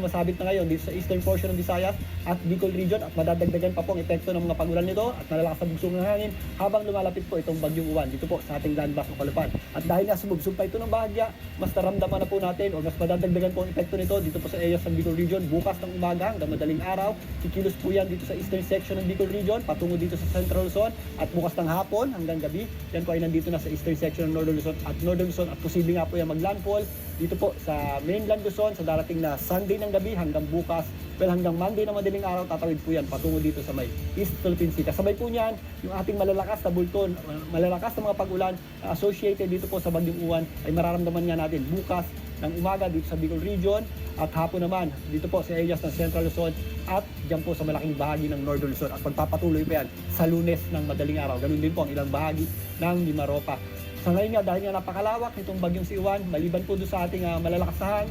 Masabit na ngayon dito sa eastern portion ng Visayas at Bicol region at madadagdagan pa po ang epekto ng mga pag-ulan nito at malalakas na bugsong ng hangin habang lumalapit po itong bagyong Uwan dito po sa ating landmass ng Caloocan. At dahil nga sumubsob pa ito ng bahagya, mas naramdaman na po natin o mas madadagdagan po ang epekto nito dito po sa areas ng Bicol region bukas ng umaga hanggang madaling araw. Kikilos po yan dito sa eastern section ng Bicol region patungo dito sa Central Luzon at bukas ng hapon hanggang gabi. Yan po ay nandito na sa eastern section ng Northern Luzon at posible nga po yan maglandfall dito po sa mainland Luzon sa darating na Sunday ng gabi hanggang bukas. Well, hanggang Monday na madaling araw tatawid po yan patungo dito sa may East Philippine Sea. Kasabay po niyan yung ating malalakas na bulton, malalakas na mga pag-ulan associated dito po sa bagyong Uwan ay mararamdaman nga natin bukas ng umaga dito sa Bicol region at hapon naman dito po sa areas ng Central Luzon at dyan po sa malaking bahagi ng Northern Luzon at pagpapatuloy po yan sa Lunes ng madaling araw. Ganun din po ang ilang bahagi ng Mimaropa. Sa ngayon nga, dahil nga napakalawak itong bagyong si Uwan, maliban po doon sa ating malalakas na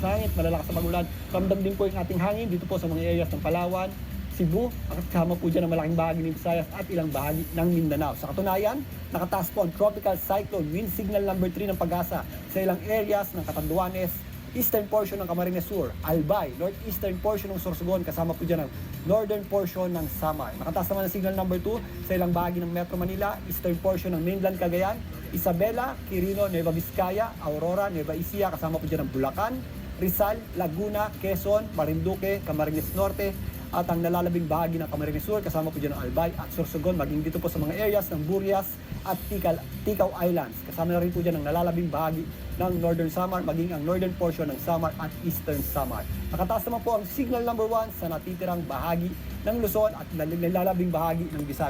hangin, malalakas na pag-ulan, ramdam din po yung ating hangin dito po sa mga areas ng Palawan, Cebu, at kasama po dyan ang malaking bahagi ng Visayas at ilang bahagi ng Mindanao. Sa katunayan, nakataas po ang Tropical Cyclone Wind Signal number 3 ng Pag-asa sa ilang areas ng Catanduanes, eastern portion ng Camarines Sur, Albay, northeastern portion ng Sorsogon, kasama po dyan ang northern portion ng Samar. Nakataas naman ang signal number 2 sa ilang bahagi ng Metro Manila, eastern portion ng mainland Cagayan, Isabela, Quirino, Nueva Vizcaya, Aurora, Nueva Ecija, kasama po dyan ang Bulacan, Rizal, Laguna, Quezon, Marinduque, Camarines Norte, at ang nalalabing bahagi ng Camarines Sur, kasama po dyan ang Albay at Sorsogon, maging dito po sa mga areas ng Burias at Ticao Islands. Kasama na rin po dyan ang nalalabing bahagi ng Northern Samar, maging ang northern portion ng Samar at Eastern Samar. Nakataas naman po ang signal number 1 sa natitirang bahagi ng Luzon at nalalabing bahagi ng Visayas.